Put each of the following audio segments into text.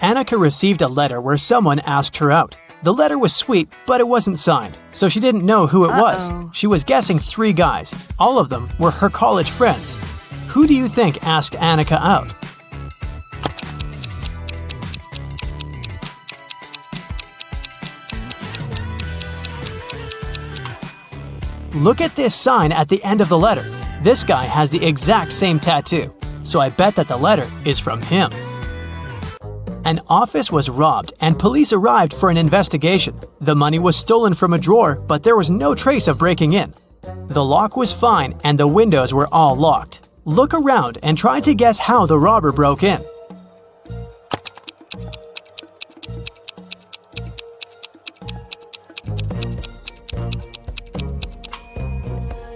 Annika received a letter where someone asked her out. The letter was sweet, but it wasn't signed, so she didn't know who it was. She was guessing 3 guys. All of them were her college friends. Who do you think asked Annika out? Look at this sign at the end of the letter. This guy has the exact same tattoo, so I bet that the letter is from him. An office was robbed and police arrived for an investigation. The money was stolen from a drawer, but there was no trace of breaking in. The lock was fine and the windows were all locked. Look around and try to guess how the robber broke in.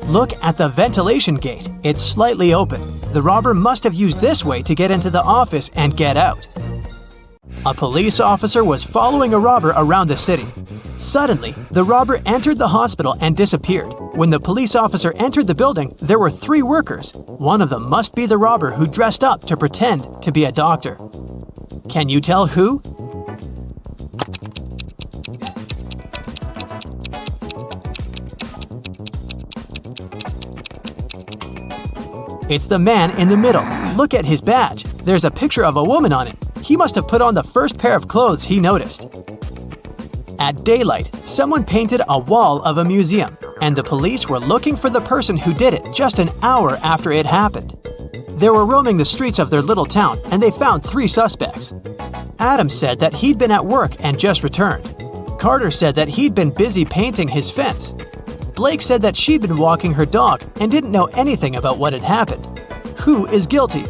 Look at the ventilation gate. It's slightly open. The robber must have used this way to get into the office and get out. A police officer was following a robber around the city. Suddenly, the robber entered the hospital and disappeared. When the police officer entered the building, there were 3 workers. One of them must be the robber who dressed up to pretend to be a doctor. Can you tell who? It's the man in the middle. Look at his badge. There's a picture of a woman on it. He must have put on the first pair of clothes he noticed. At daylight, someone painted a wall of a museum, and the police were looking for the person who did it just an hour after it happened. They were roaming the streets of their little town, and they found 3 suspects. Adam said that he'd been at work and just returned. Carter said that he'd been busy painting his fence. Blake said that she'd been walking her dog and didn't know anything about what had happened. Who is guilty?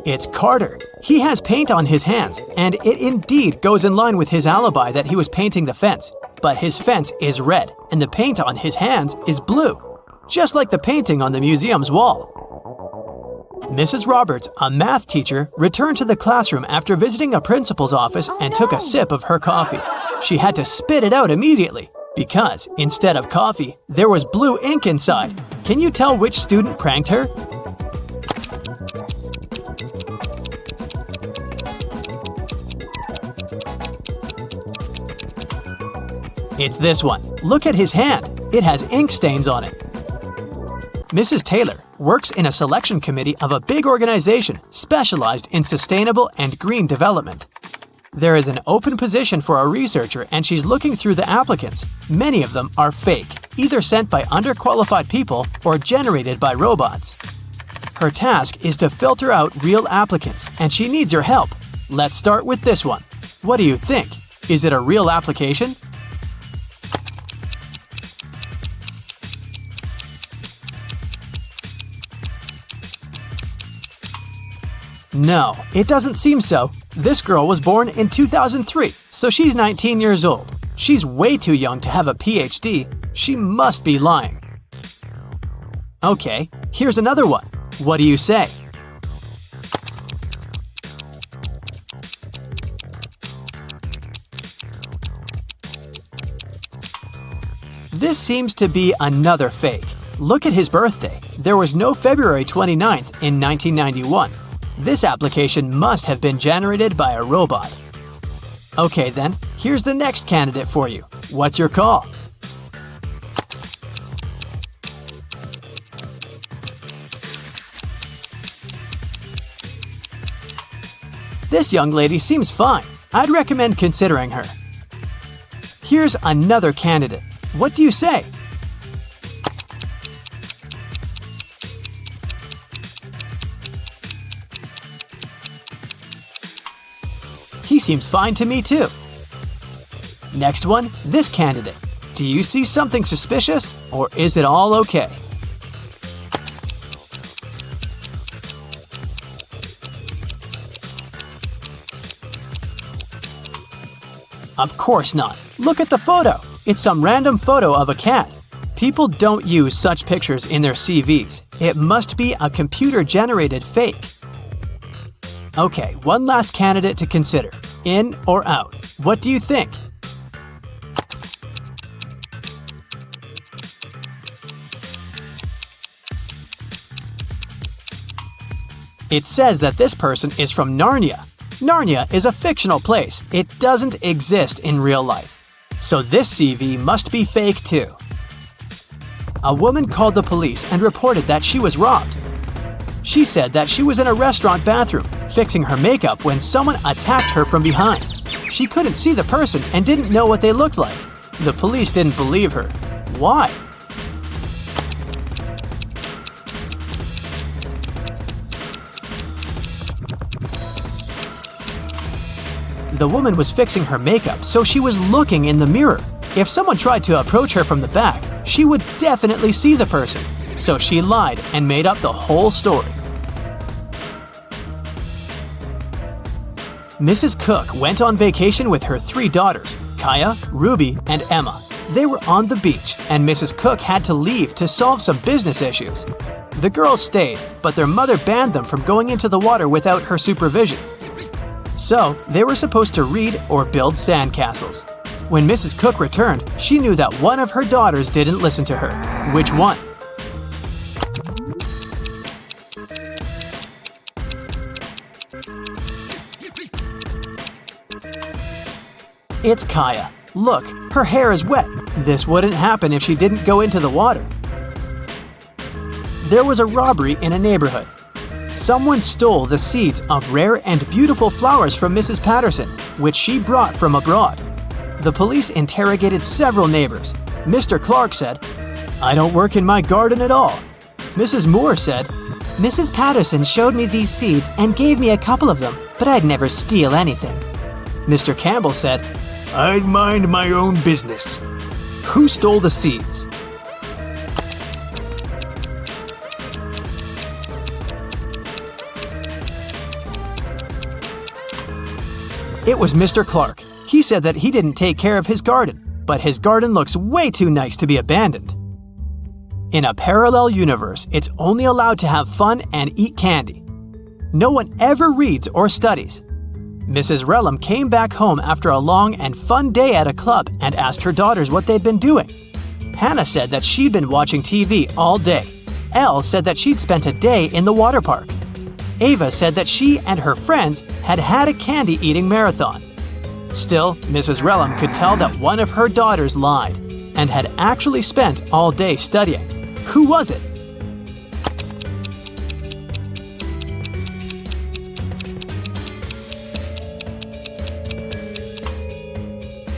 It's Carter. He has paint on his hands, and it indeed goes in line with his alibi that he was painting the fence. But his fence is red, and the paint on his hands is blue, just like the painting on the museum's wall. Mrs. Roberts, a math teacher, returned to the classroom after visiting a principal's office and took a sip of her coffee. She had to spit it out immediately because, instead of coffee, there was blue ink inside. Can you tell which student pranked her? It's this one. Look at his hand. It has ink stains on it. Mrs. Taylor works in a selection committee of a big organization specialized in sustainable and green development. There is an open position for a researcher and she's looking through the applicants. Many of them are fake, either sent by underqualified people or generated by robots. Her task is to filter out real applicants and she needs your help. Let's start with this one. What do you think? Is it a real application? No, it doesn't seem so. This girl was born in 2003, so she's 19 years old. She's way too young to have a PhD. She must be lying. Okay, here's another one. What do you say? This seems to be another fake. Look at his birthday. There was no February 29th in 1991. This application must have been generated by a robot. Okay then, here's the next candidate for you. What's your call? This young lady seems fine. I'd recommend considering her. Here's another candidate. What do you say? He seems fine to me too. Next one, this candidate. Do you see something suspicious, or is it all okay? Of course not. Look at the photo. It's some random photo of a cat. People don't use such pictures in their CVs. It must be a computer-generated fake. Okay, one last candidate to consider. In or out? What do you think? It says that this person is from Narnia. Narnia is a fictional place. It doesn't exist in real life. So this CV must be fake too. A woman called the police and reported that she was robbed. She said that she was in a restaurant bathroom, fixing her makeup when someone attacked her from behind. She couldn't see the person and didn't know what they looked like. The police didn't believe her. Why? The woman was fixing her makeup, so she was looking in the mirror. If someone tried to approach her from the back, she would definitely see the person. So she lied and made up the whole story. Mrs. Cook went on vacation with her 3 daughters, Kaya, Ruby, and Emma. They were on the beach, and Mrs. Cook had to leave to solve some business issues. The girls stayed, but their mother banned them from going into the water without her supervision. So, they were supposed to read or build sandcastles. When Mrs. Cook returned, she knew that one of her daughters didn't listen to her. Which one? It's Kaya. Look, her hair is wet. This wouldn't happen if she didn't go into the water. There was a robbery in a neighborhood. Someone stole the seeds of rare and beautiful flowers from Mrs. Patterson, which she brought from abroad. The police interrogated several neighbors. Mr. Clark said, "I don't work in my garden at all." Mrs. Moore said, "Mrs. Patterson showed me these seeds and gave me a couple of them, but I'd never steal anything." Mr. Campbell said, "I'd mind my own business." Who stole the seeds? It was Mr. Clark. He said that he didn't take care of his garden, but his garden looks way too nice to be abandoned. In a parallel universe, it's only allowed to have fun and eat candy. No one ever reads or studies. Mrs. Relham came back home after a long and fun day at a club and asked her daughters what they'd been doing. Hannah said that she'd been watching TV all day. Elle said that she'd spent a day in the water park. Ava said that she and her friends had had a candy-eating marathon. Still, Mrs. Relham could tell that one of her daughters lied and had actually spent all day studying. Who was it?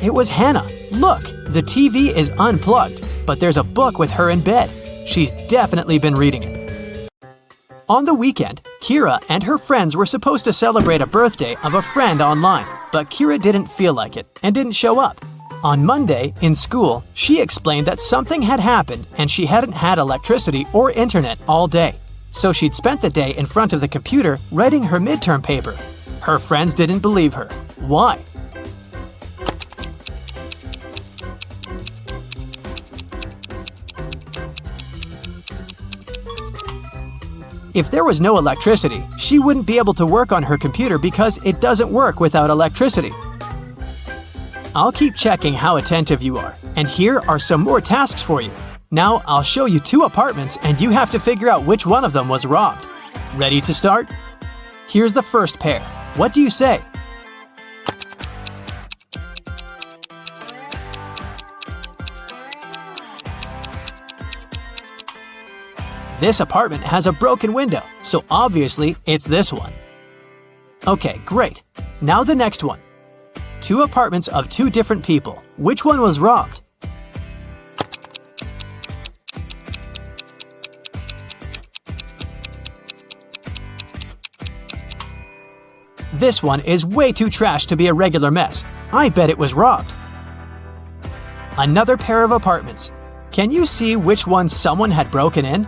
It was Hannah. Look, the TV is unplugged, but there's a book with her in bed. She's definitely been reading it. On the weekend, Kira and her friends were supposed to celebrate a birthday of a friend online, but Kira didn't feel like it and didn't show up. On Monday, in school, she explained that something had happened and she hadn't had electricity or internet all day. So she'd spent the day in front of the computer writing her midterm paper. Her friends didn't believe her. Why? If there was no electricity, she wouldn't be able to work on her computer because it doesn't work without electricity. I'll keep checking how attentive you are, and here are some more tasks for you. Now I'll show you 2 apartments and you have to figure out which one of them was robbed. Ready to start? Here's the first pair. What do you say? This apartment has a broken window, so obviously it's this one. Okay, great. Now the next one. 2 apartments of 2 different people. Which one was robbed? This one is way too trash to be a regular mess. I bet it was robbed. Another pair of apartments. Can you see which one someone had broken in?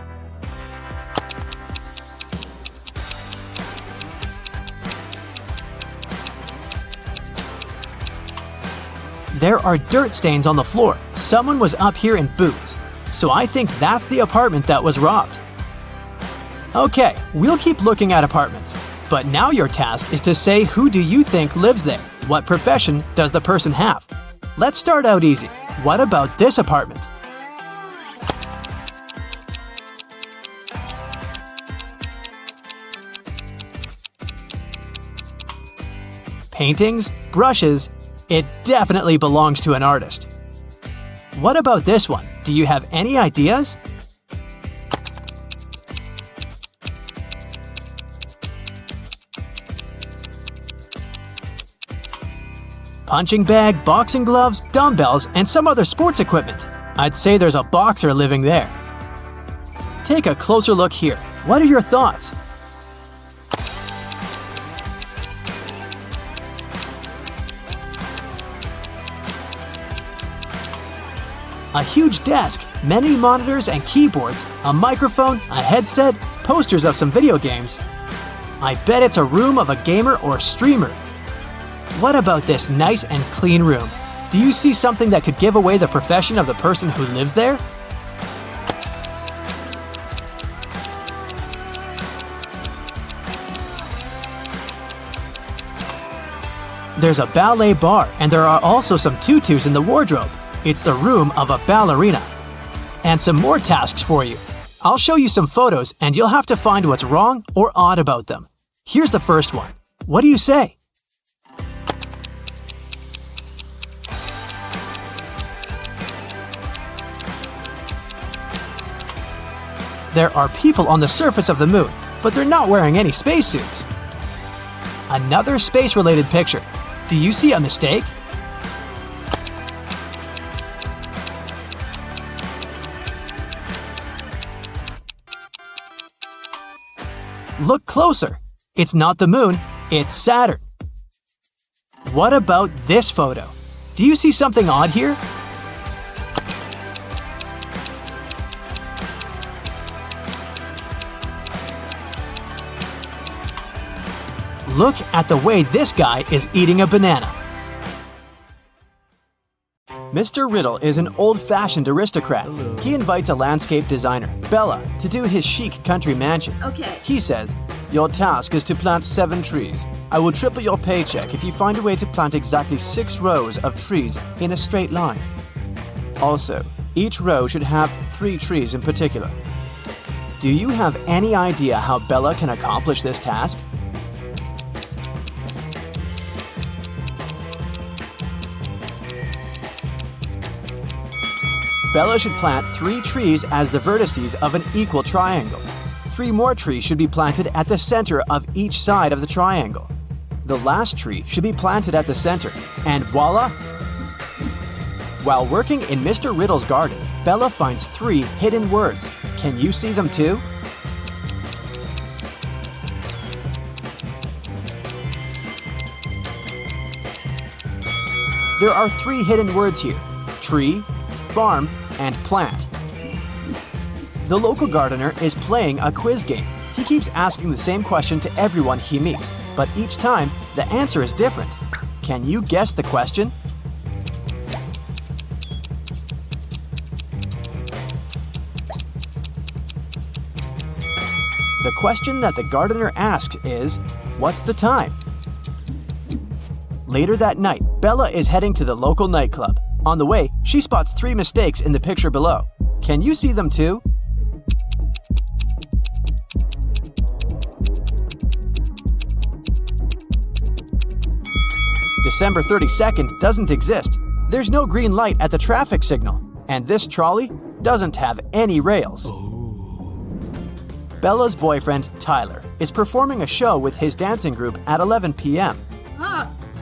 There are dirt stains on the floor. Someone was up here in boots. So I think that's the apartment that was robbed. Okay, we'll keep looking at apartments. But now your task is to say who do you think lives there? What profession does the person have? Let's start out easy. What about this apartment? paintings, brushes. It definitely belongs to an artist. What about this one? Do you have any ideas? Punching bag, boxing gloves, dumbbells, and some other sports equipment. I'd say there's a boxer living there. Take a closer look here. What are your thoughts? A huge desk, many monitors and keyboards, a microphone, a headset, posters of some video games. I bet it's a room of a gamer or streamer. What about this nice and clean room? Do you see something that could give away the profession of the person who lives there? There's a ballet bar, and there are also some tutus in the wardrobe. It's the room of a ballerina. And some more tasks for you. I'll show you some photos, and you'll have to find what's wrong or odd about them. Here's the first one. What do you say? There are people on the surface of the moon, but they're not wearing any spacesuits. Another space-related picture. Do you see a mistake? Look closer. It's not the moon, it's Saturn. What about this photo? Do you see something odd here? Look at the way this guy is eating a banana. Mr. Riddle is an old-fashioned aristocrat. Hello. He invites a landscape designer, Bella, to do his chic country mansion. Okay. He says, "Your task is to plant 7 trees. I will triple your paycheck if you find a way to plant exactly 6 rows of trees in a straight line. Also, each row should have 3 trees in particular." Do you have any idea how Bella can accomplish this task? Bella should plant 3 trees as the vertices of an equal triangle. 3 more trees should be planted at the center of each side of the triangle. The last tree should be planted at the center, and voila! While working in Mr. Riddle's garden, Bella finds 3 hidden words. Can you see them too? There are 3 hidden words here: tree, farm, and plant. The local gardener is playing a quiz game. He keeps asking the same question to everyone he meets, but each time the answer is different. Can you guess the question? The question that the gardener asks is, "What's the time?" Later that night, Bella is heading to the local nightclub. On the way, she spots 3 mistakes in the picture below. Can you see them too? December 32nd doesn't exist. There's no green light at the traffic signal. And this trolley doesn't have any rails. Bella's boyfriend, Tyler, is performing a show with his dancing group at 11 p.m.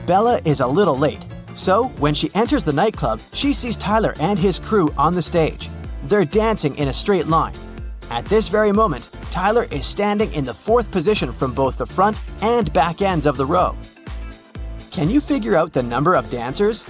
Bella is a little late. So, when she enters the nightclub, she sees Tyler and his crew on the stage. They're dancing in a straight line. At this very moment, Tyler is standing in the 4th position from both the front and back ends of the row. Can you figure out the number of dancers?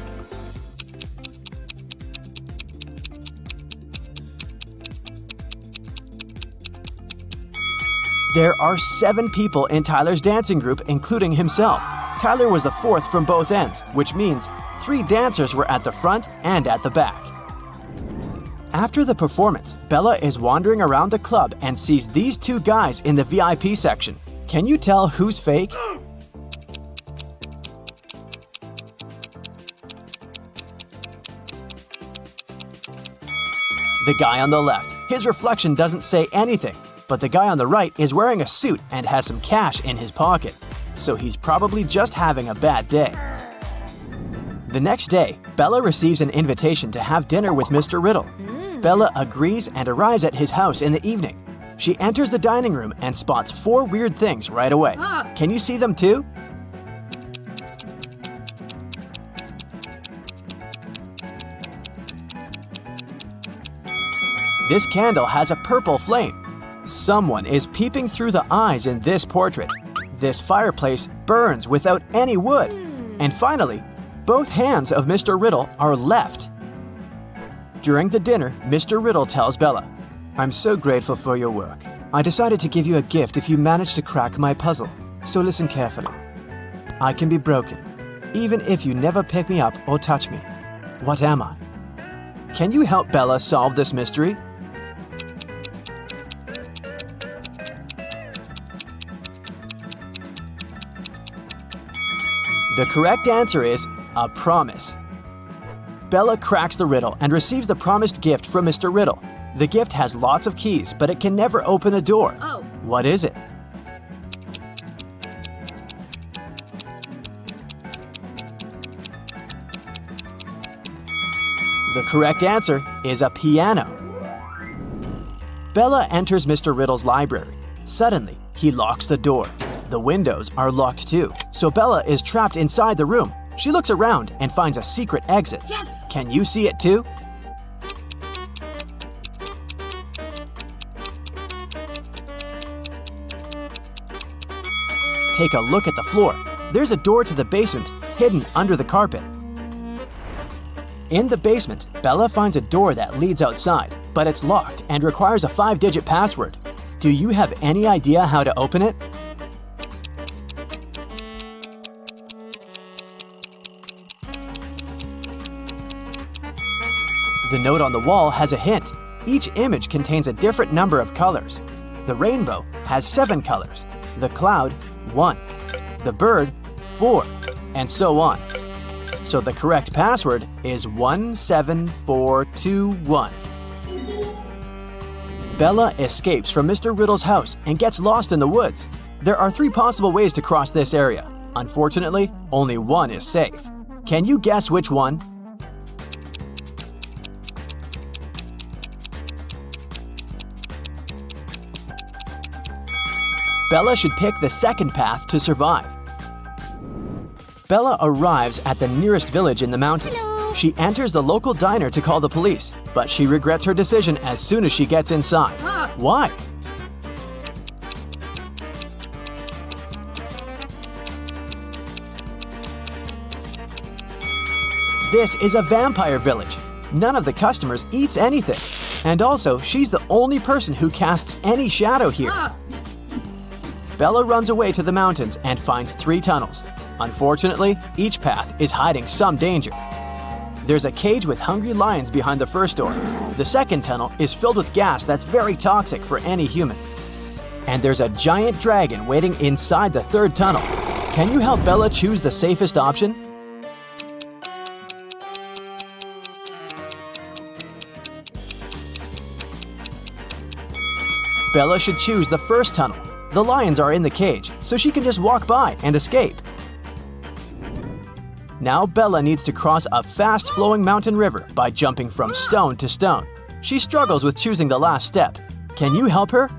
There are 7 people in Tyler's dancing group, including himself. Tyler was the 4th from both ends, which means 3 dancers were at the front and at the back. After the performance, Bella is wandering around the club and sees these 2 guys in the VIP section. Can you tell who's fake? The guy on the left. His reflection doesn't say anything, but the guy on the right is wearing a suit and has some cash in his pocket. so he's probably just having a bad day. The next day, Bella receives an invitation to have dinner with Mr. Riddle. Bella agrees and arrives at his house in the evening. She enters the dining room and spots 4 weird things right away. Can you see them too? This candle has a purple flame. Someone is peeping through the eyes in this portrait. This fireplace burns without any wood. And finally, both hands of Mr. Riddle are left. During the dinner, Mr. Riddle tells Bella, "I'm so grateful for your work. I decided to give you a gift if you manage to crack my puzzle, so listen carefully. I can be broken, even if you never pick me up or touch me. What am I? Can you help Bella solve this mystery?" The correct answer is a promise. Bella cracks the riddle and receives the promised gift from Mr. Riddle. The gift has lots of keys, but it can never open a door. What is it? The correct answer is a piano. Bella enters Mr. Riddle's library. Suddenly, he locks the door. The windows are locked too, so Bella is trapped inside the room. She looks around and finds a secret exit. Yes! Can you see it too? Take a look at the floor. There's a door to the basement hidden under the carpet. In the basement, Bella finds a door that leads outside, but it's locked and requires a 5-digit password. Do you have any idea how to open it? The note on the wall has a hint. Each image contains a different number of colors. The rainbow has 7 colors, the cloud 1, the bird 4, and so on. So the correct password is 17421. Bella escapes from Mr. Riddle's house and gets lost in the woods. There are 3 possible ways to cross this area. Unfortunately, only one is safe. Can you guess which one? Bella should pick the second path to survive. Bella arrives at the nearest village in the mountains. Hello. She enters the local diner to call the police, but she regrets her decision as soon as she gets inside. Why? This is a vampire village. None of the customers eats anything. And also, she's the only person who casts any shadow here. Bella runs away to the mountains and finds 3 tunnels. Unfortunately, each path is hiding some danger. There's a cage with hungry lions behind the first door. The second tunnel is filled with gas that's very toxic for any human. And there's a giant dragon waiting inside the third tunnel. Can you help Bella choose the safest option? Bella should choose the first tunnel. The lions are in the cage, so she can just walk by and escape. Now Bella needs to cross a fast-flowing mountain river by jumping from stone to stone. She struggles with choosing the last step. Can you help her?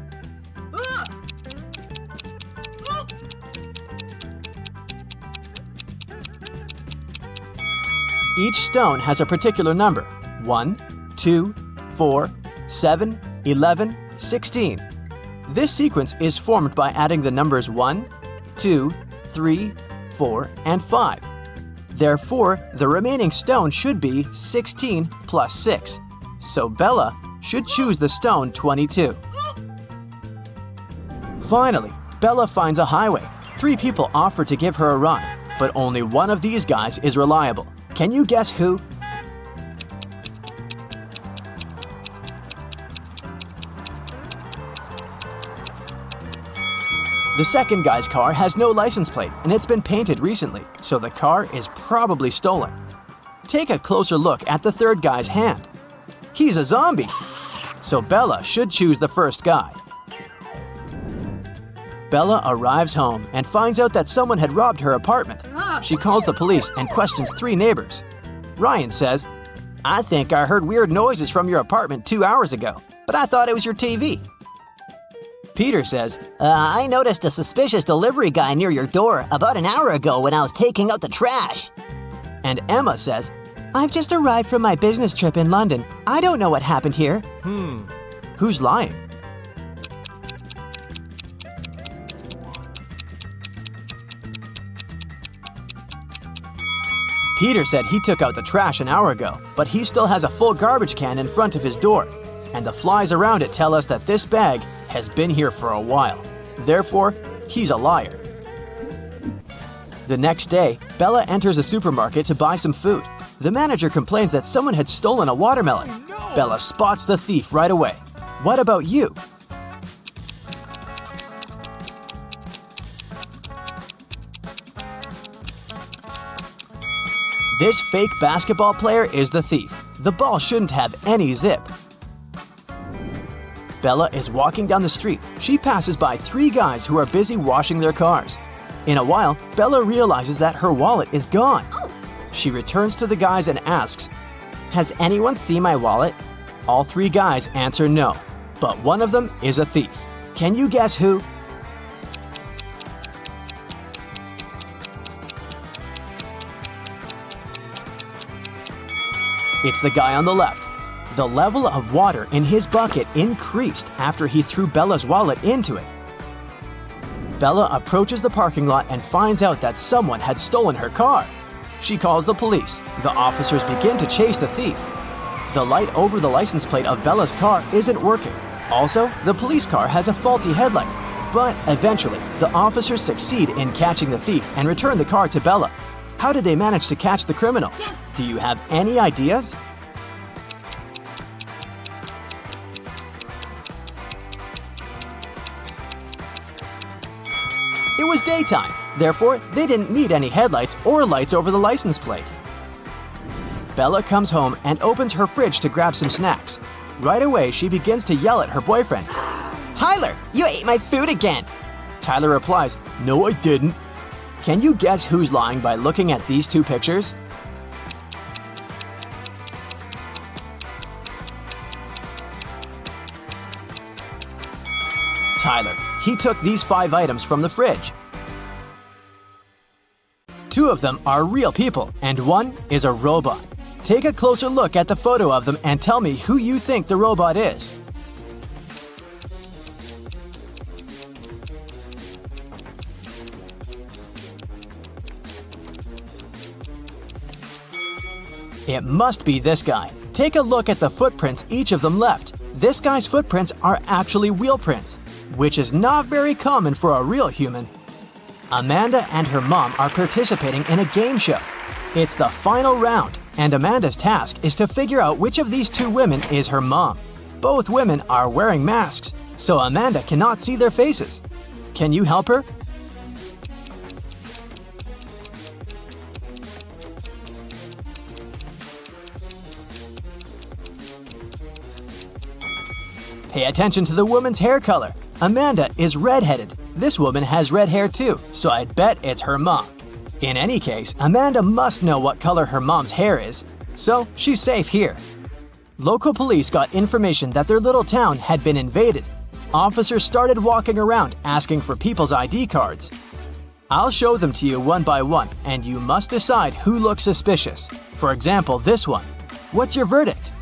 Each stone has a particular number: 1, 2, 4, 7, 11, 16. This sequence is formed by adding the numbers 1, 2, 3, 4, and 5. Therefore, the remaining stone should be 16 plus 6. So Bella should choose the stone 22. Finally, Bella finds a highway. 3 people offer to give her a ride, but only one of these guys is reliable. Can you guess who? The second guy's car has no license plate and it's been painted recently, so the car is probably stolen. Take a closer look at the third guy's hand. He's a zombie! So Bella should choose the first guy. Bella arrives home and finds out that someone had robbed her apartment. She calls the police and questions 3 neighbors. Ryan says, "I think I heard weird noises from your apartment 2 hours ago, but I thought it was your TV." Peter says, I noticed a suspicious delivery guy near your door about an hour ago when I was taking out the trash. And Emma says, "I've just arrived from my business trip in London. I don't know what happened here." Who's lying? Peter said he took out the trash an hour ago, but he still has a full garbage can in front of his door. And the flies around it tell us that this bag has been here for a while. Therefore, he's a liar. The next day, Bella enters a supermarket to buy some food. The manager complains that someone had stolen a watermelon. Bella spots the thief right away. What about you? This fake basketball player is the thief. The ball shouldn't have any zip. Bella is walking down the street. She passes by 3 guys who are busy washing their cars. In a while, Bella realizes that her wallet is gone. She returns to the guys and asks, "Has anyone seen my wallet?" All 3 guys answer no, but one of them is a thief. Can you guess who? It's the guy on the left. The level of water in his bucket increased after he threw Bella's wallet into it. Bella approaches the parking lot and finds out that someone had stolen her car. She calls the police. The officers begin to chase the thief. The light over the license plate of Bella's car isn't working. Also, the police car has a faulty headlight. But eventually, the officers succeed in catching the thief and return the car to Bella. How did they manage to catch the criminal? Yes! Do you have any ideas? It was daytime, therefore they didn't need any headlights or lights over the license plate. Bella comes home and opens her fridge to grab some snacks. Right away, she begins to yell at her boyfriend. "Tyler, you ate my food again!" Tyler replies, "No, I didn't." Can you guess who's lying by looking at these 2 pictures? Tyler. He took these 5 items from the fridge. 2 of them are real people, and 1 is a robot. Take a closer look at the photo of them and tell me who you think the robot is. It must be this guy. Take a look at the footprints each of them left. This guy's footprints are actually wheel prints, which is not very common for a real human. Amanda and her mom are participating in a game show. It's the final round, and Amanda's task is to figure out which of these 2 women is her mom. Both women are wearing masks, so Amanda cannot see their faces. Can you help her? Pay attention to the woman's hair color. Amanda is redheaded. This woman has red hair too, so I'd bet it's her mom. In any case, Amanda must know what color her mom's hair is, so she's safe here. Local police got information that their little town had been invaded. Officers started walking around asking for people's ID cards. I'll show them to you one by one, and you must decide who looks suspicious. For example, this one. What's your verdict?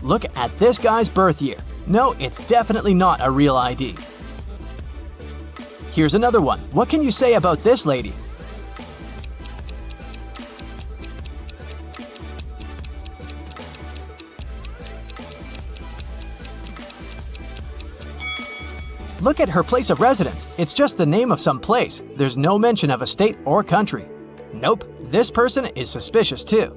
Look at this guy's birth year. No, it's definitely not a real ID. Here's another one. What can you say about this lady? Look at her place of residence. It's just the name of some place. There's no mention of a state or country. Nope, this person is suspicious too.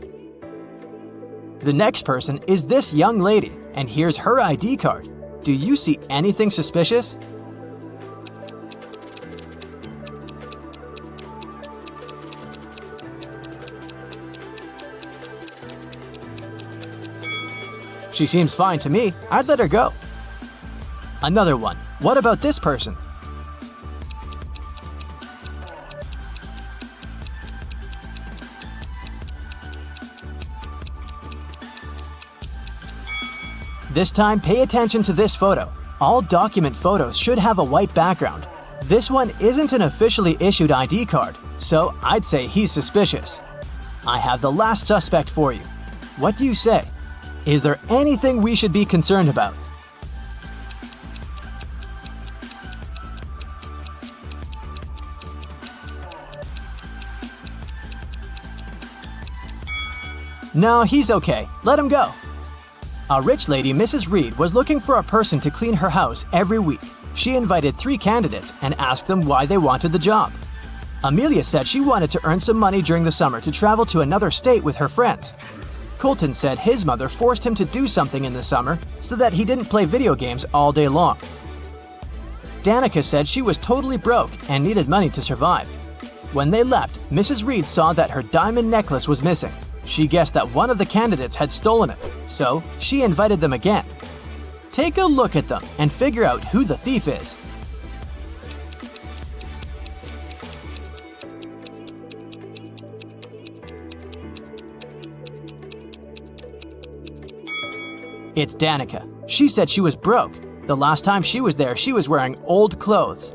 The next person is this young lady, and here's her ID card. Do you see anything suspicious? She seems fine to me. I'd let her go. Another one. What about this person? This time, pay attention to this photo. All document photos should have a white background. This one isn't an officially issued ID card, so I'd say he's suspicious. I have the last suspect for you. What do you say? Is there anything we should be concerned about? No, he's okay. Let him go. A rich lady, Mrs. Reed, was looking for a person to clean her house every week. She invited 3 candidates and asked them why they wanted the job. Amelia said she wanted to earn some money during the summer to travel to another state with her friends. Colton said his mother forced him to do something in the summer so that he didn't play video games all day long. Danica said she was totally broke and needed money to survive. When they left, Mrs. Reed saw that her diamond necklace was missing. She guessed that one of the candidates had stolen it, so she invited them again. Take a look at them and figure out who the thief is. It's Danica. She said she was broke. The last time she was there, she was wearing old clothes.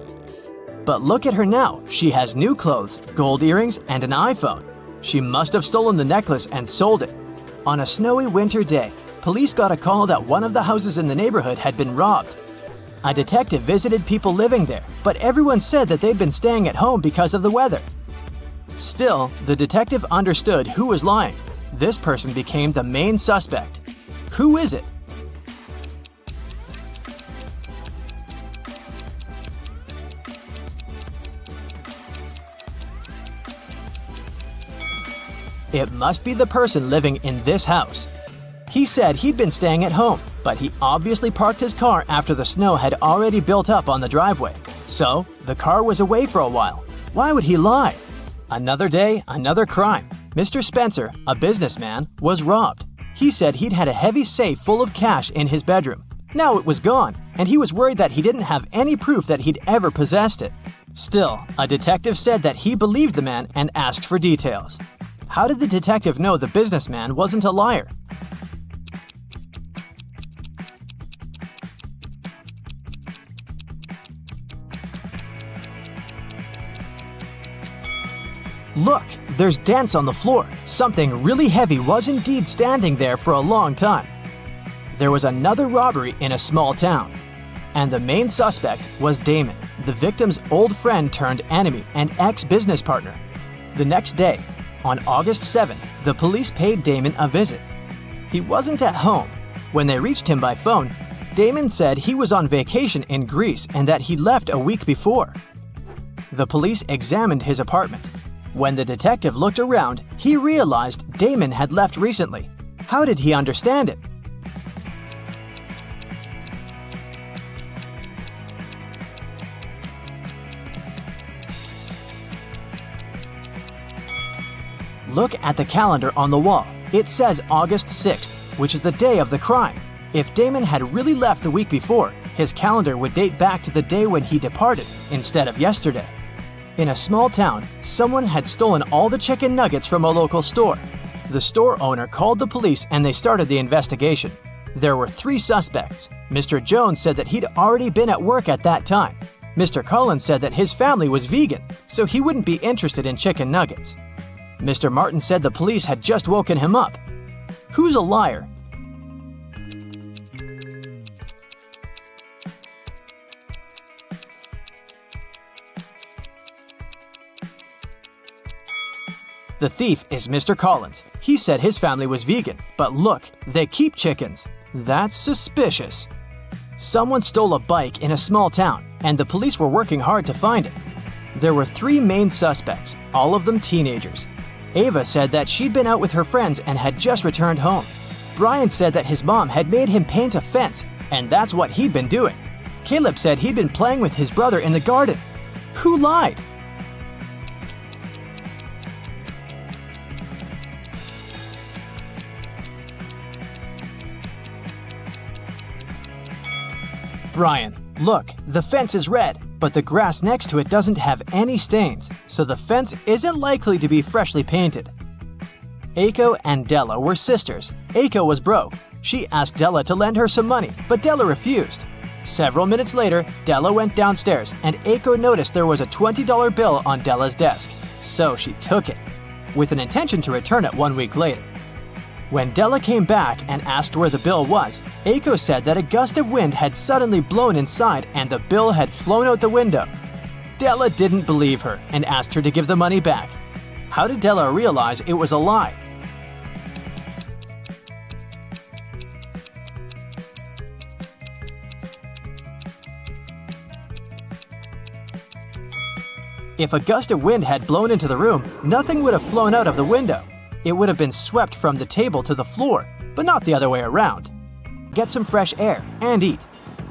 But look at her now. She has new clothes, gold earrings, and an iPhone. She must have stolen the necklace and sold it. On a snowy winter day, police got a call that one of the houses in the neighborhood had been robbed. A detective visited people living there, but everyone said that they'd been staying at home because of the weather. Still, the detective understood who was lying. This person became the main suspect. Who is it? It must be the person living in this house. He said he'd been staying at home, but he obviously parked his car after the snow had already built up on the driveway. So, the car was away for a while. Why would he lie? Another day, another crime. Mr. Spencer, a businessman, was robbed. He said he'd had a heavy safe full of cash in his bedroom. Now it was gone, and he was worried that he didn't have any proof that he'd ever possessed it. Still, a detective said that he believed the man and asked for details. How did the detective know the businessman wasn't a liar? Look, there's dents on the floor. Something really heavy was indeed standing there for a long time. There was another robbery in a small town. And the main suspect was Damon, the victim's old friend turned enemy and ex-business partner. The next day, on August 7th, the police paid Damon a visit. He wasn't at home. When they reached him by phone, Damon said he was on vacation in Greece and that he left a week before. The police examined his apartment. When the detective looked around, he realized Damon had left recently. How did he understand it? Look at the calendar on the wall. It says August 6th, which is the day of the crime. If Damon had really left the week before, his calendar would date back to the day when he departed, instead of yesterday. In a small town, someone had stolen all the chicken nuggets from a local store. The store owner called the police and they started the investigation. There were 3 suspects. Mr. Jones said that he'd already been at work at that time. Mr. Collins said that his family was vegan, so he wouldn't be interested in chicken nuggets. Mr. Martin said the police had just woken him up. Who's a liar? The thief is Mr. Collins. He said his family was vegan, but look, they keep chickens. That's suspicious. Someone stole a bike in a small town, and the police were working hard to find it. There were 3 main suspects, all of them teenagers. Ava said that she'd been out with her friends and had just returned home. Brian said that his mom had made him paint a fence, and that's what he'd been doing. Caleb said he'd been playing with his brother in the garden. Who lied? Brian, look, the fence is red, but the grass next to it doesn't have any stains, so the fence isn't likely to be freshly painted. Aiko and Della were sisters. Aiko was broke. She asked Della to lend her some money, but Della refused. Several minutes later, Della went downstairs, and Aiko noticed there was a $20 bill on Della's desk, so she took it, with an intention to return it 1 week later. When Della came back and asked where the bill was, Aiko said that a gust of wind had suddenly blown inside and the bill had flown out the window. Della didn't believe her and asked her to give the money back. How did Della realize it was a lie? If a gust of wind had blown into the room, nothing would have flown out of the window. It would have been swept from the table to the floor, but not the other way around. Get some fresh air and eat.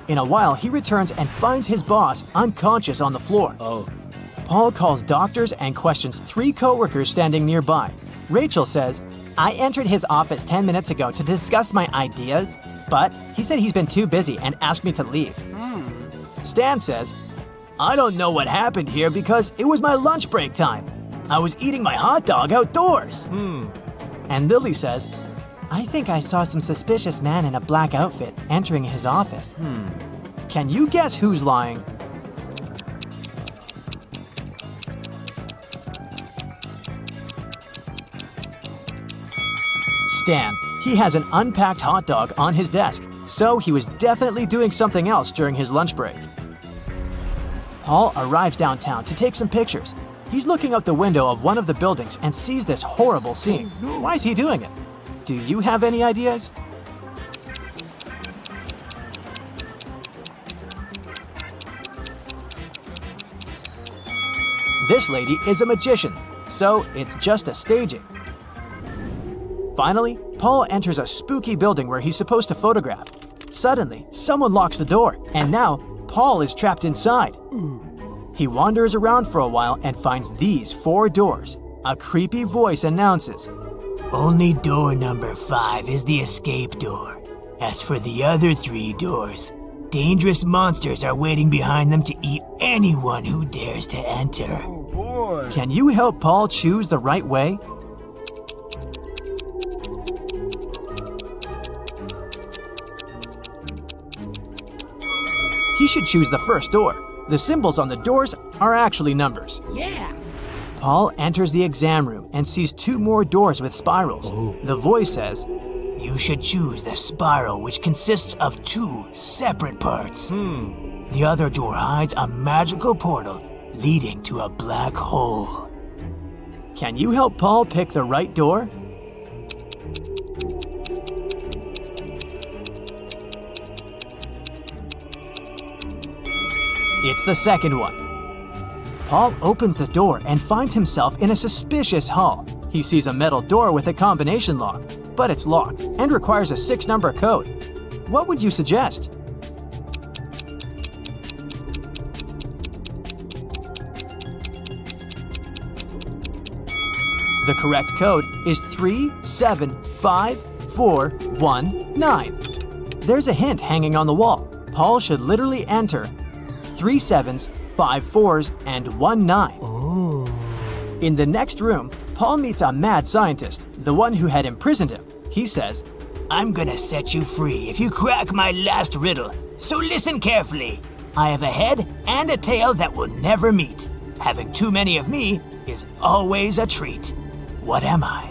In a while, he returns and finds his boss unconscious on the floor. Paul calls doctors and questions 3 coworkers standing nearby. Rachel says, "I entered his office 10 minutes ago to discuss my ideas, but he said he's been too busy and asked me to leave." Stan says, "I don't know what happened here because it was my lunch break time. I was eating my hot dog outdoors." And Lily says, "I think I saw some suspicious man in a black outfit entering his office." Can you guess who's lying? Stan. He has an unpacked hot dog on his desk, so he was definitely doing something else during his lunch break. Paul arrives downtown to take some pictures. He's looking out the window of one of the buildings and sees this horrible scene. Why is he doing it? Do you have any ideas? This lady is a magician, so it's just a staging. Finally, Paul enters a spooky building where he's supposed to photograph. Suddenly, someone locks the door, and now Paul is trapped inside. He wanders around for a while and finds these 4 doors. A creepy voice announces, "Only door number 5 is the escape door. As for the other 3 doors, dangerous monsters are waiting behind them to eat anyone who dares to enter." Can you help Paul choose the right way? He should choose the first door. The symbols on the doors are actually numbers. Paul enters the exam room and sees 2 more doors with spirals. The voice says, "You should choose the spiral, which consists of 2 separate parts. The other door hides a magical portal leading to a black hole." Can you help Paul pick the right door? It's the second one. Paul opens the door and finds himself in a suspicious hall. He sees a metal door with a combination lock, but it's locked and requires a 6-number code. What would you suggest? The correct code is 375419. There's a hint hanging on the wall. Paul should literally enter 3 7s, 5 4s, and 1 9. In the next room, Paul meets a mad scientist, the one who had imprisoned him. He says, "I'm gonna set you free if you crack my last riddle, so listen carefully. I have a head and a tail that will never meet. Having too many of me is always a treat. What am I?"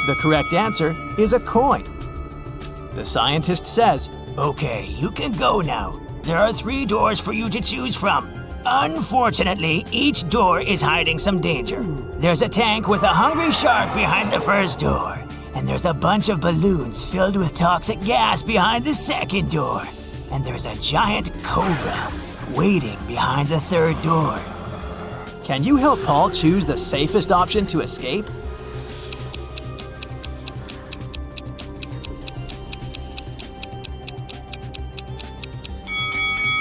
The correct answer is a coin. The scientist says, "Okay, you can go now. There are 3 doors for you to choose from. Unfortunately, each door is hiding some danger. There's a tank with a hungry shark behind the first door, and there's a bunch of balloons filled with toxic gas behind the second door, and there's a giant cobra waiting behind the 3rd door." Can you help Paul choose the safest option to escape?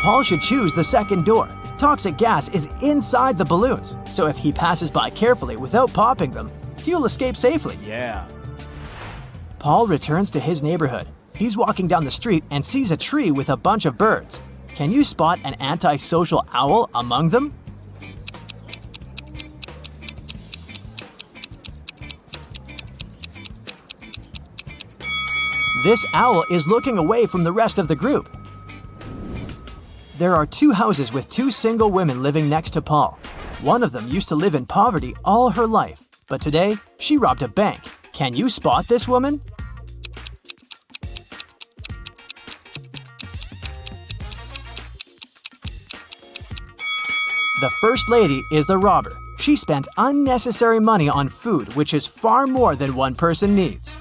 Paul should choose the second door. Toxic gas is inside the balloons, so if he passes by carefully without popping them, He'll escape safely. Yeah. Paul returns to his neighborhood. He's walking down the street and sees a tree with a bunch of birds. Can you spot an antisocial owl among them? This owl is looking away from the rest of the group. There are 2 houses with 2 single women living next to Paul. One of them used to live in poverty all her life, but today she robbed a bank. Can you spot this woman? The first lady is the robber. She spent unnecessary money on food, which is far more than one person needs.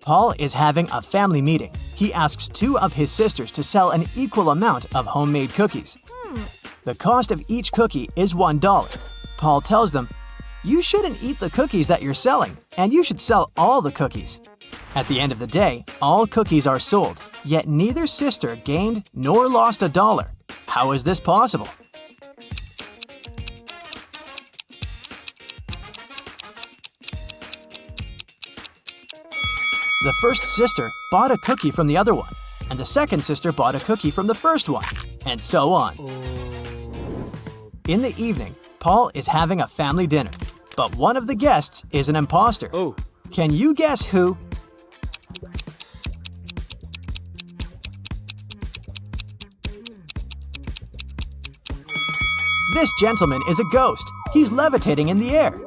Paul is having a family meeting. He asks 2 of his sisters to sell an equal amount of homemade cookies. The cost of each cookie is $1. Paul tells them, "You shouldn't eat the cookies that you're selling, and you should sell all the cookies." At the end of the day, all cookies are sold, yet neither sister gained nor lost $1. How is this possible? The first sister bought a cookie from the other one, and the second sister bought a cookie from the first one, and so on. In the evening, Paul is having a family dinner, but one of the guests is an impostor. Oh. Can you guess who? This gentleman is a ghost. He's levitating in the air.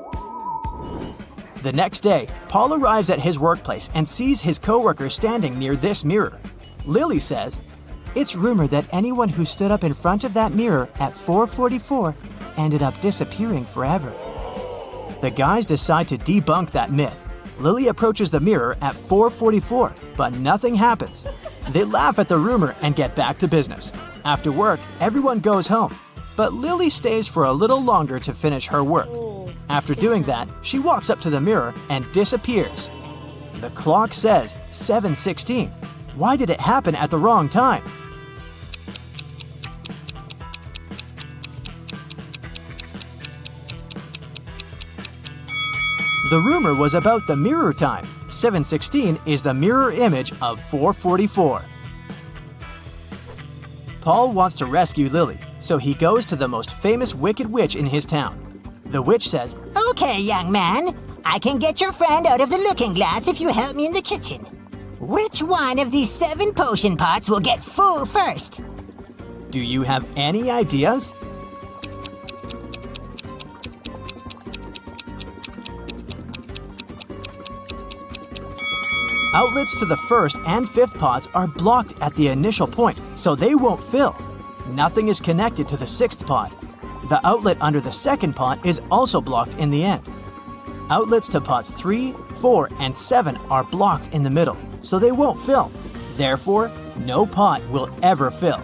The next day, Paul arrives at his workplace and sees his coworker standing near this mirror. Lily says, "It's rumored that anyone who stood up in front of that mirror at 4:44 ended up disappearing forever." The guys decide to debunk that myth. Lily approaches the mirror at 4:44, but nothing happens. They laugh at the rumor and get back to business. After work, everyone goes home, but Lily stays for a little longer to finish her work. After doing that, she walks up to the mirror and disappears. The clock says 7:16. Why did it happen at the wrong time? The rumor was about the mirror time. 7:16 is the mirror image of 4:44. Paul wants to rescue Lily, so he goes to the most famous wicked witch in his town. The witch says, Okay, young man. I can get your friend out of the looking glass if you help me in the kitchen. Which one of these 7 potion pots will get full first? "Do you have any ideas?" Outlets to the first and fifth pots are blocked at the initial point, so they won't fill. Nothing is connected to the sixth pot. The outlet under the second pot is also blocked in the end. Outlets to pots 3, 4, and 7 are blocked in the middle, so they won't fill. Therefore, no pot will ever fill.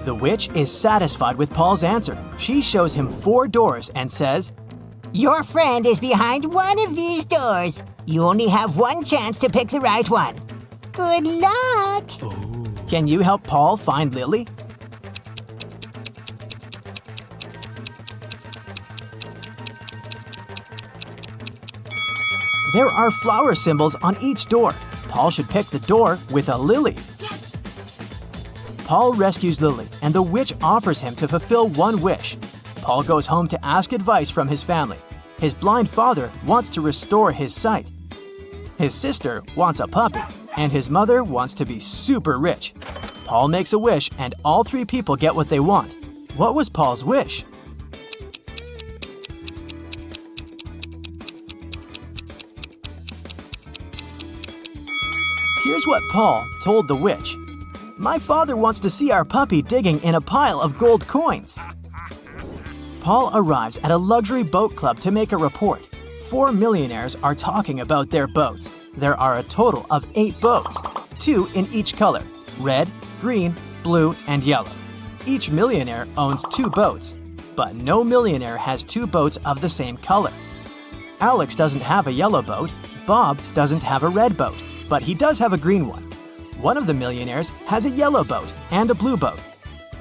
The witch is satisfied with Paul's answer. She shows him 4 doors and says, Your friend is behind one of these doors. You only have one chance to pick the right one. Good luck! "Can you help Paul find Lily?" There are flower symbols on each door. Paul should pick the door with a lily. Paul rescues Lily, and the witch offers him to fulfill one wish. Paul goes home to ask advice from his family. His blind father wants to restore his sight. His sister wants a puppy, and his mother wants to be super rich. Paul makes a wish, and all 3 people get what they want. What was Paul's wish? Here's what Paul told the witch. "My father wants to see our puppy digging in a pile of gold coins." Paul arrives at a luxury boat club to make a report. 4 millionaires are talking about their boats. There are a total of 8 boats, 2 in each color: red, green, blue, and yellow. Each millionaire owns 2 boats, but no millionaire has 2 boats of the same color. Alex doesn't have a yellow boat, Bob doesn't have a red boat, but he does have a green one. One of the millionaires has a yellow boat and a blue boat,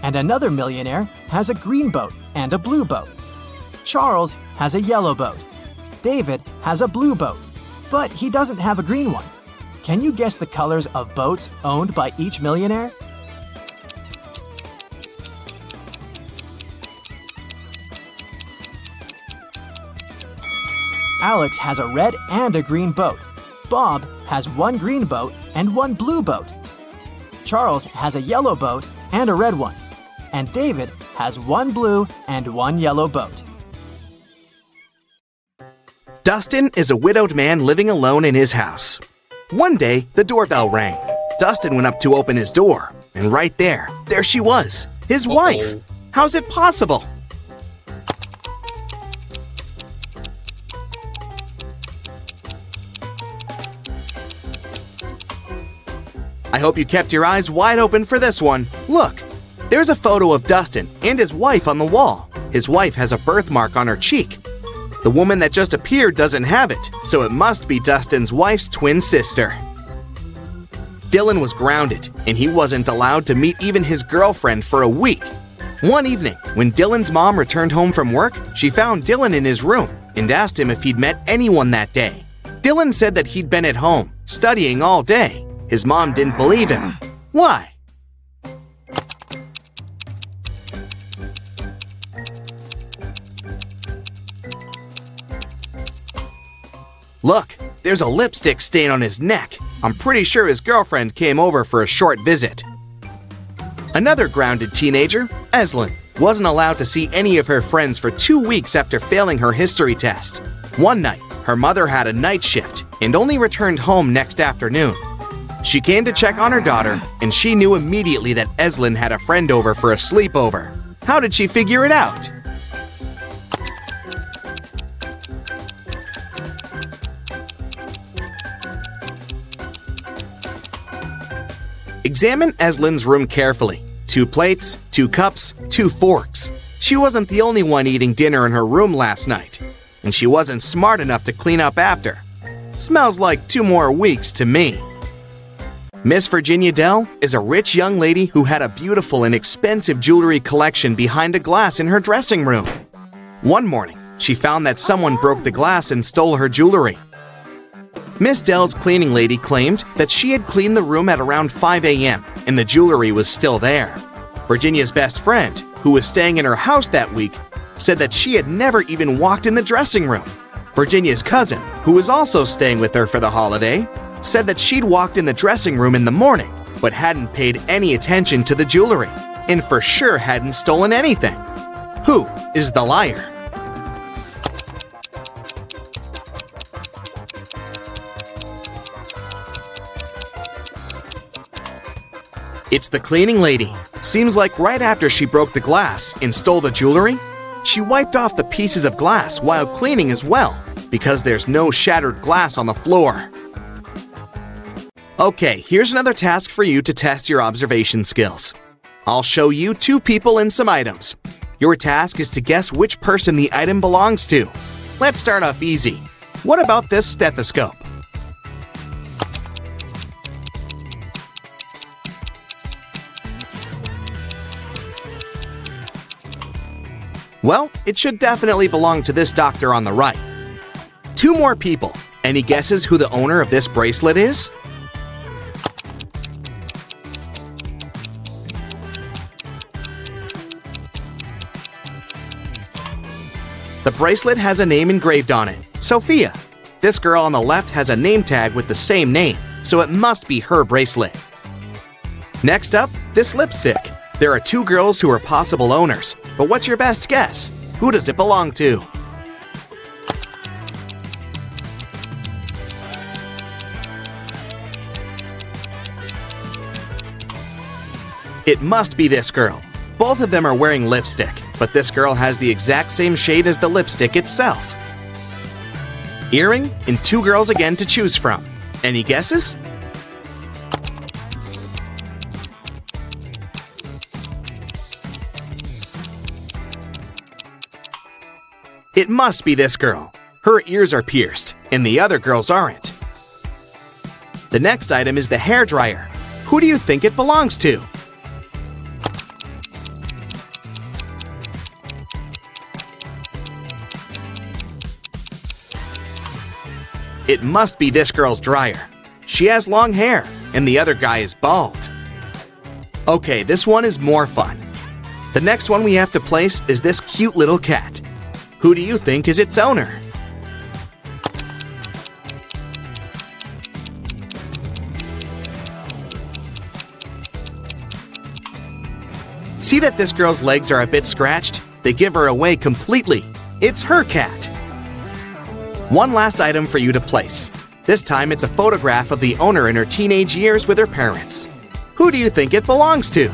and another millionaire has a green boat and a blue boat. Charles has a yellow boat, David has a blue boat, but he doesn't have a green one. Can you guess the colors of boats owned by each millionaire? Alex has a red and a green boat. Bob has one green boat and one blue boat. Charles has a yellow boat and a red one. And David has one blue and one yellow boat. Dustin is a widowed man living alone in his house. One day, the doorbell rang. Dustin went up to open his door, and right there she was, his wife. How's it possible? I hope you kept your eyes wide open for this one. Look, there's a photo of Dustin and his wife on the wall. His wife has a birthmark on her cheek. The woman that just appeared doesn't have it, so it must be Dustin's wife's twin sister. Dylan was grounded, and he wasn't allowed to meet even his girlfriend for a week. One evening, when Dylan's mom returned home from work, she found Dylan in his room and asked him if he'd met anyone that day. Dylan said that he'd been at home, studying all day. His mom didn't believe him. Why? Look, there's a lipstick stain on his neck. I'm pretty sure his girlfriend came over for a short visit. Another grounded teenager, Eslyn, wasn't allowed to see any of her friends for 2 weeks after failing her history test. One night, her mother had a night shift and only returned home next afternoon. She came to check on her daughter, and she knew immediately that Eslyn had a friend over for a sleepover. How did she figure it out? Examine Eslyn's room carefully. 2 plates, 2 cups, 2 forks. She wasn't the only one eating dinner in her room last night, and she wasn't smart enough to clean up after. Smells like 2 more weeks to me. Miss Virginia Dell is a rich young lady who had a beautiful and expensive jewelry collection behind a glass in her dressing room. One morning, she found that someone broke the glass and stole her jewelry. Miss Dell's cleaning lady claimed that she had cleaned the room at around 5 a.m. and the jewelry was still there. Virginia's best friend, who was staying in her house that week, said that she had never even walked in the dressing room. Virginia's cousin, who was also staying with her for the holiday, said that she'd walked in the dressing room in the morning, but hadn't paid any attention to the jewelry, and for sure hadn't stolen anything. Who is the liar? It's the cleaning lady. Seems like right after she broke the glass and stole the jewelry, she wiped off the pieces of glass while cleaning as well, because there's no shattered glass on the floor. Okay, here's another task for you to test your observation skills. I'll show you 2 people and some items. Your task is to guess which person the item belongs to. Let's start off easy. What about this stethoscope? Well, it should definitely belong to this doctor on the right. 2 more people. Any guesses who the owner of this bracelet is? The bracelet has a name engraved on it, Sophia. This girl on the left has a name tag with the same name, so it must be her bracelet. Next up, this lipstick. There are 2 girls who are possible owners, but what's your best guess? Who does it belong to? It must be this girl. Both of them are wearing lipstick, but this girl has the exact same shade as the lipstick itself. Earring and 2 girls again to choose from. Any guesses? It must be this girl. Her ears are pierced, and the other girls aren't. The next item is the hairdryer. Who do you think it belongs to? It must be this girl's dryer. She has long hair, and the other guy is bald. Okay, this one is more fun. The next one we have to place is this cute little cat. Who do you think is its owner? See that this girl's legs are a bit scratched? They give her away completely. It's her cat. One last item for you to place. This time it's a photograph of the owner in her teenage years with her parents. Who do you think it belongs to?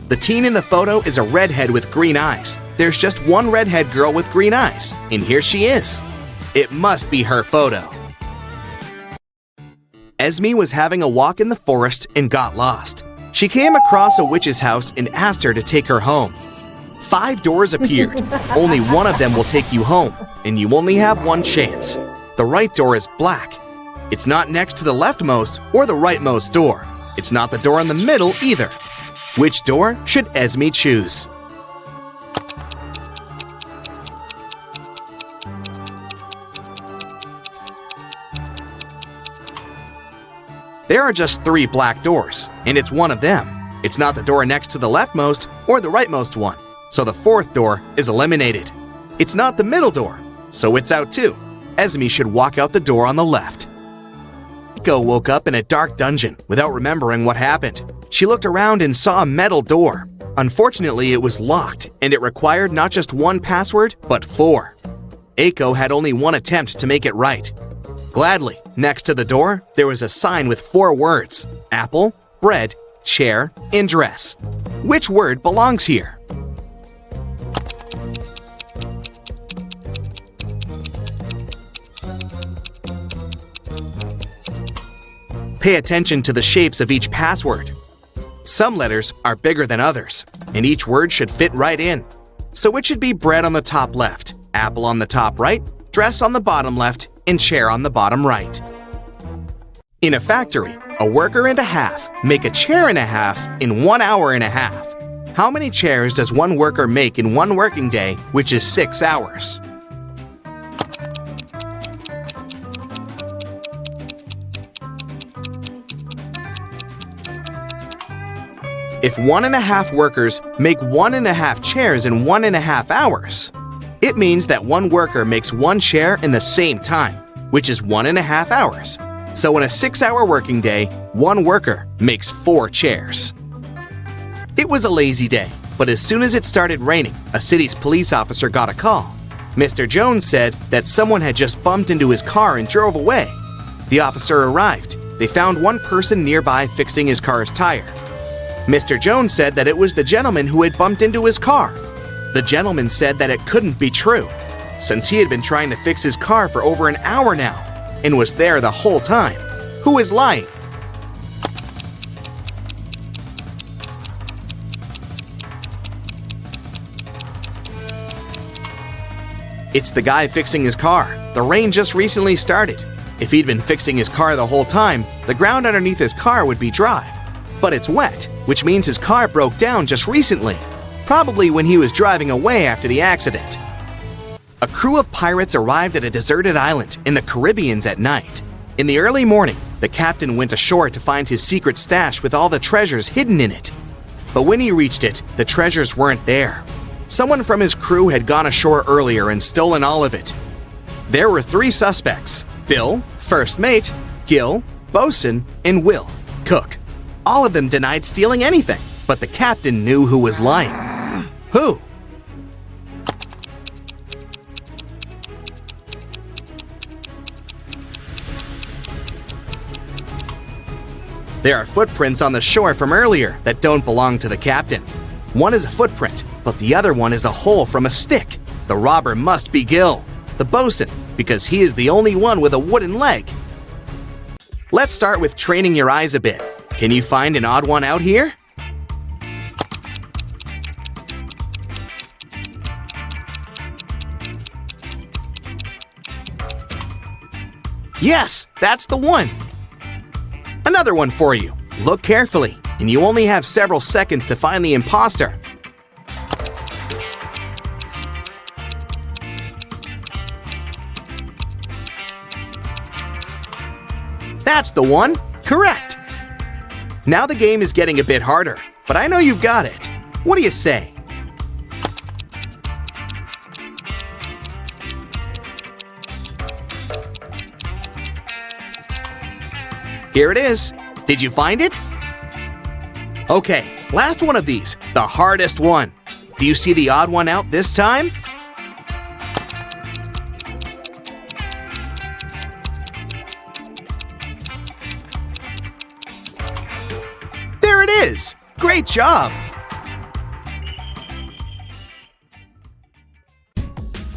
The teen in the photo is a redhead with green eyes. There's just one redhead girl with green eyes, and here she is. It must be her photo. Esme was having a walk in the forest and got lost. She came across a witch's house and asked her to take her home. 5 doors appeared. Only one of them will take you home, and you only have one chance. The right door is black. It's not next to the leftmost or the rightmost door. It's not the door in the middle either. Which door should Esme choose? There are just 3 black doors, and it's one of them. It's not the door next to the leftmost or the rightmost one, so the 4th door is eliminated. It's not the middle door, so it's out too. Esme should walk out the door on the left. Eiko woke up in a dark dungeon without remembering what happened. She looked around and saw a metal door. Unfortunately, it was locked, and it required not just 1 password, but 4. Eiko had only 1 attempt to make it right. Gladly, next to the door, there was a sign with 4 words: apple, bread, chair, and dress. Which word belongs here? Pay attention to the shapes of each password. Some letters are bigger than others, and each word should fit right in. So it should be bread on the top left, apple on the top right, dress on the bottom left, and chair on the bottom right. In a factory, a worker and a half make a chair and a half in 1 hour and a half. How many chairs does one worker make in 1 working day, which is 6 hours? If 1.5 workers make 1.5 chairs in 1.5 hours, it means that one worker makes 1 chair in the same time, which is 1.5 hours. So in a 6-hour working day, one worker makes 4 chairs. It was a lazy day, but as soon as it started raining, a city's police officer got a call. Mr. Jones said that someone had just bumped into his car and drove away. The officer arrived. They found one person nearby fixing his car's tire. Mr. Jones said that it was the gentleman who had bumped into his car. The gentleman said that it couldn't be true, since he had been trying to fix his car for over an hour now and was there the whole time. Who is lying? It's the guy fixing his car. The rain just recently started. If he'd been fixing his car the whole time, the ground underneath his car would be dry. But it's wet, which means his car broke down just recently, probably when he was driving away after the accident. A crew of pirates arrived at a deserted island in the Caribbean at night. In the early morning, the captain went ashore to find his secret stash with all the treasures hidden in it. But when he reached it, the treasures weren't there. Someone from his crew had gone ashore earlier and stolen all of it. There were 3 suspects: Bill, first mate, Gil, bosun, and Will, cook. All of them denied stealing anything, but the captain knew who was lying. Who? There are footprints on the shore from earlier that don't belong to the captain. One is a footprint, but the other one is a hole from a stick. The robber must be Gil, the bosun, because he is the only one with a wooden leg. Let's start with training your eyes a bit. Can you find an odd one out here? Yes, that's the one. Another one for you. Look carefully. and you only have several seconds to find the imposter. That's the one! Correct! Now the game is getting a bit harder, but I know you've got it. What do you say? Here it is. Did you find it? Okay, last one of these, the hardest one. Do you see the odd one out this time? There it is! Great job!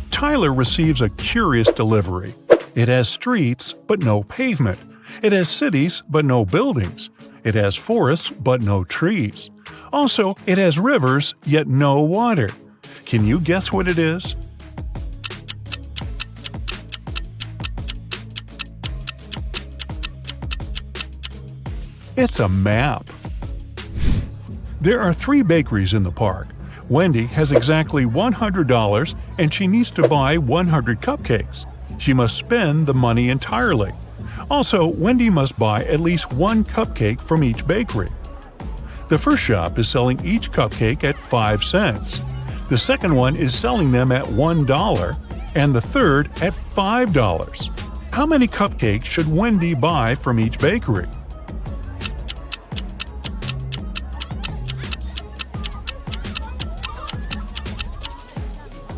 Tyler receives a curious delivery. It has streets, but no pavement. It has cities, but no buildings. It has forests, but no trees. Also, it has rivers, yet no water. Can you guess what it is? It's a map. There are 3 bakeries in the park. Wendy has exactly $100 and she needs to buy 100 cupcakes. She must spend the money entirely. Also, Wendy must buy at least 1 cupcake from each bakery. The first shop is selling each cupcake at 5 cents. The second one is selling them at $1, and the third at $5. How many cupcakes should Wendy buy from each bakery?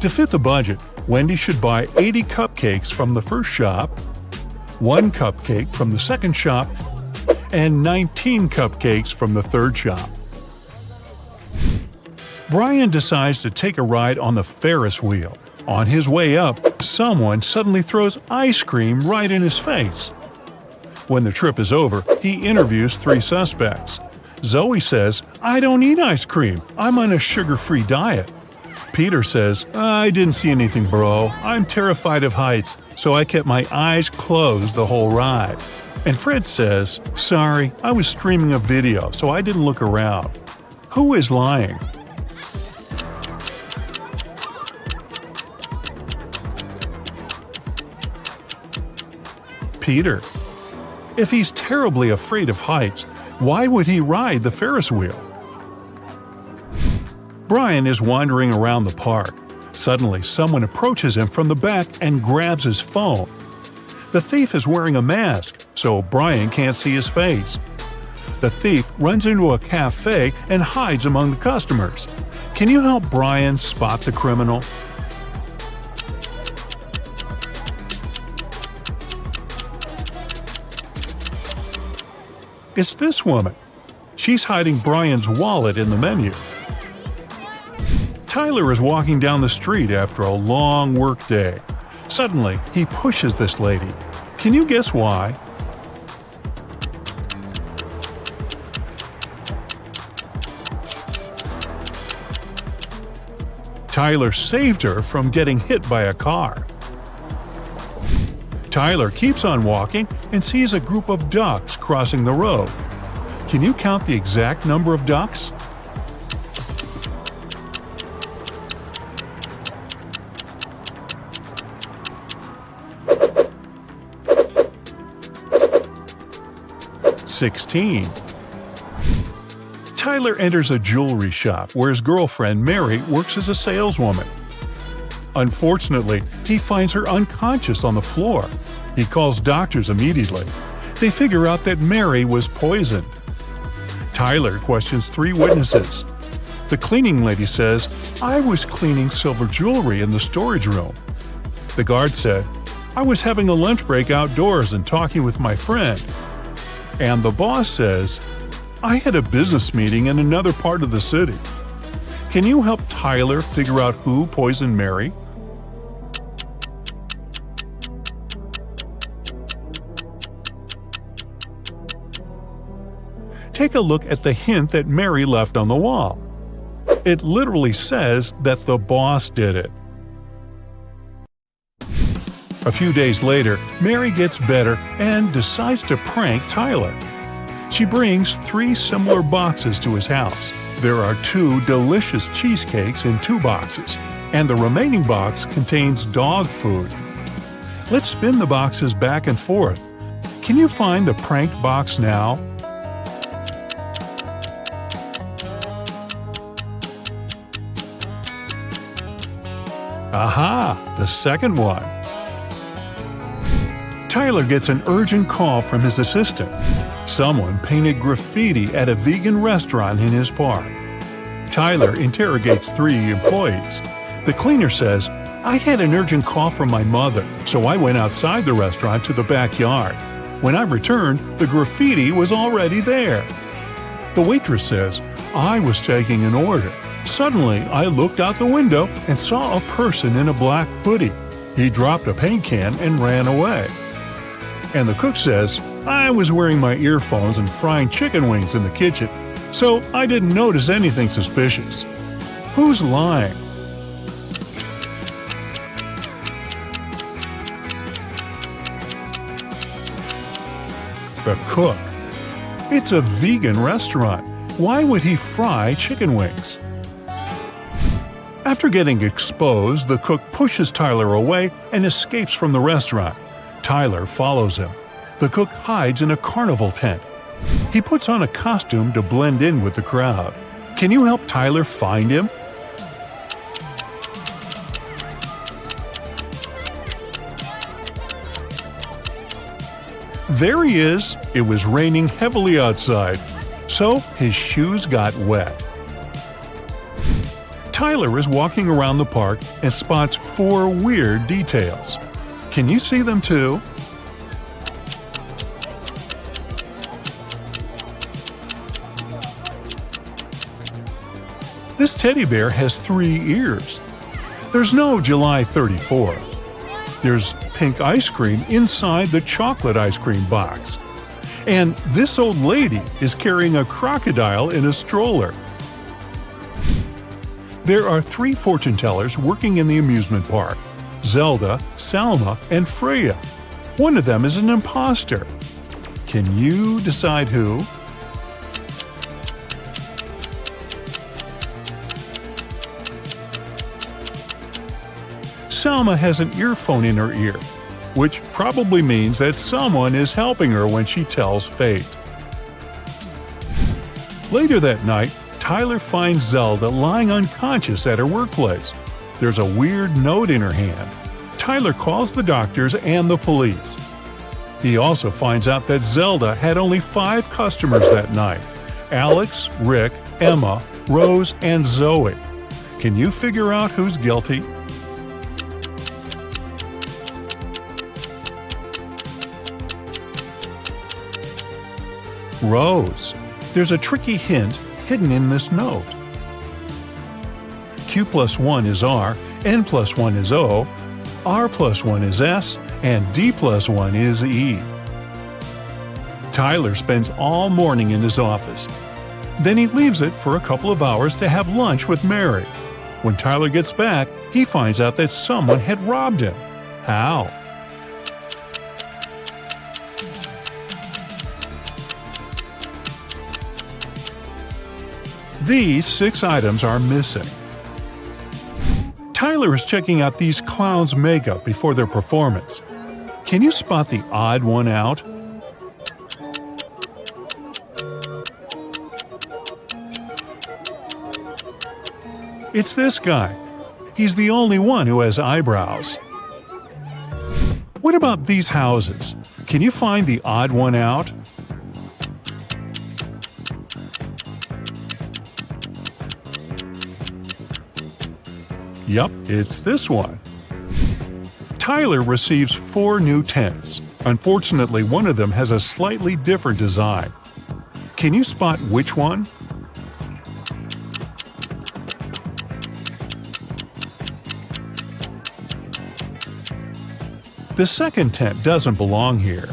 To fit the budget, Wendy should buy 80 cupcakes from the first shop, 1 cupcake from the second shop, and 19 cupcakes from the third shop. Brian decides to take a ride on the Ferris wheel. On his way up, someone suddenly throws ice cream right in his face. When the trip is over, he interviews 3 suspects. Zoe says, "I don't eat ice cream. I'm on a sugar-free diet." Peter says, "I didn't see anything, bro. I'm terrified of heights, so I kept my eyes closed the whole ride." And Fred says, "Sorry, I was streaming a video, so I didn't look around." Who is lying? Peter. If he's terribly afraid of heights, why would he ride the Ferris wheel? Brian is wandering around the park. Suddenly, someone approaches him from the back and grabs his phone. The thief is wearing a mask, so Brian can't see his face. The thief runs into a cafe and hides among the customers. Can you help Brian spot the criminal? It's this woman. She's hiding Brian's wallet in the menu. Tyler is walking down the street after a long work day. Suddenly, he pushes this lady. Can you guess why? Tyler saved her from getting hit by a car. Tyler keeps on walking and sees a group of ducks crossing the road. Can you count the exact number of ducks? $16. Tyler enters a jewelry shop where his girlfriend Mary works as a saleswoman. Unfortunately, he finds her unconscious on the floor. He calls doctors immediately. They figure out that Mary was poisoned. Tyler questions 3 witnesses. The cleaning lady says, "I was cleaning silver jewelry in the storage room." The guard said, "I was having a lunch break outdoors and talking with my friend." And the boss says, "I had a business meeting in another part of the city." Can you help Tyler figure out who poisoned Mary? Take a look at the hint that Mary left on the wall. It literally says that the boss did it. A few days later, Mary gets better and decides to prank Tyler. She brings 3 similar boxes to his house. There are 2 delicious cheesecakes in 2 boxes, and the remaining box contains dog food. Let's spin the boxes back and forth. Can you find the pranked box now? Aha! The second one. Tyler gets an urgent call from his assistant. Someone painted graffiti at a vegan restaurant in his park. Tyler interrogates 3 employees. The cleaner says, "I had an urgent call from my mother, so I went outside the restaurant to the backyard. When I returned, the graffiti was already there." The waitress says, "I was taking an order. Suddenly, I looked out the window and saw a person in a black hoodie. He dropped a paint can and ran away." And the cook says, "I was wearing my earphones and frying chicken wings in the kitchen, so I didn't notice anything suspicious." Who's lying? The cook. It's a vegan restaurant. Why would he fry chicken wings? After getting exposed, the cook pushes Tyler away and escapes from the restaurant. Tyler follows him. The cook hides in a carnival tent. He puts on a costume to blend in with the crowd. Can you help Tyler find him? There he is. It was raining heavily outside, so his shoes got wet. Tyler is walking around the park and spots 4 weird details. Can you see them too? This teddy bear has 3 ears. There's no July 34th. There's pink ice cream inside the chocolate ice cream box. And this old lady is carrying a crocodile in a stroller. There are 3 fortune tellers working in the amusement park: Zelda, Salma, and Freya. One of them is an impostor. Can you decide who? Salma has an earphone in her ear, which probably means that someone is helping her when she tells fate. Later that night, Tyler finds Zelda lying unconscious at her workplace. There's a weird note in her hand. Tyler calls the doctors and the police. He also finds out that Zelda had only 5 customers that night: Alex, Rick, Emma, Rose, and Zoe. Can you figure out who's guilty? Rose. There's a tricky hint hidden in this note. Q plus 1 is R, N plus 1 is O, R plus 1 is S, and D plus 1 is E. Tyler spends all morning in his office. Then he leaves it for a couple of hours to have lunch with Mary. When Tyler gets back, he finds out that someone had robbed him. How? These 6 items are missing. Tyler is checking out these clowns' makeup before their performance. Can you spot the odd one out? It's this guy. He's the only one who has eyebrows. What about these houses? Can you find the odd one out? Yup, it's this one. Tyler receives 4 new tents. Unfortunately, one of them has a slightly different design. Can you spot which one? The second tent doesn't belong here.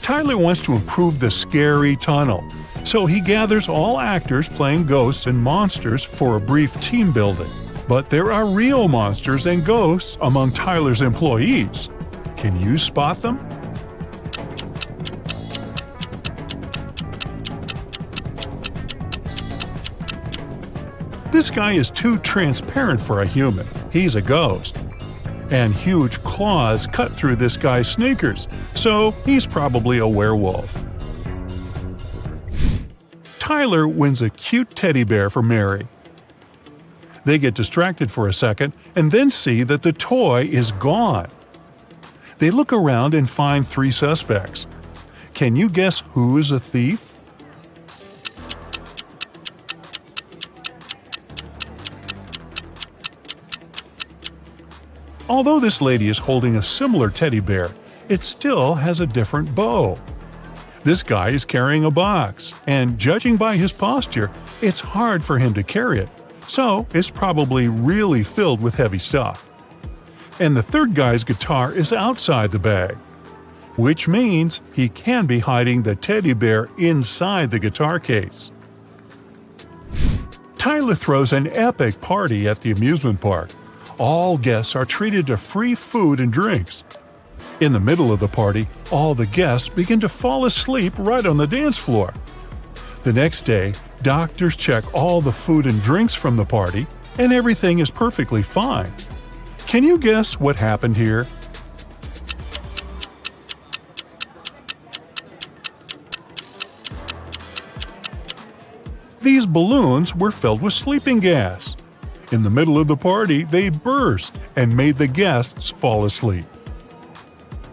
Tyler wants to improve the scary tunnel, so he gathers all actors playing ghosts and monsters for a brief team building. But there are real monsters and ghosts among Tyler's employees. Can you spot them? This guy is too transparent for a human. He's a ghost. And huge claws cut through this guy's sneakers, so he's probably a werewolf. Tyler wins a cute teddy bear for Mary. They get distracted for a second and then see that the toy is gone. They look around and find 3 suspects. Can you guess who is a thief? Although this lady is holding a similar teddy bear, it still has a different bow. This guy is carrying a box, and judging by his posture, it's hard for him to carry it, so it's probably really filled with heavy stuff. And the third guy's guitar is outside the bag, which means he can be hiding the teddy bear inside the guitar case. Tyler throws an epic party at the amusement park. All guests are treated to free food and drinks. In the middle of the party, all the guests begin to fall asleep right on the dance floor. The next day, doctors check all the food and drinks from the party, and everything is perfectly fine. Can you guess what happened here? These balloons were filled with sleeping gas. In the middle of the party, they burst and made the guests fall asleep.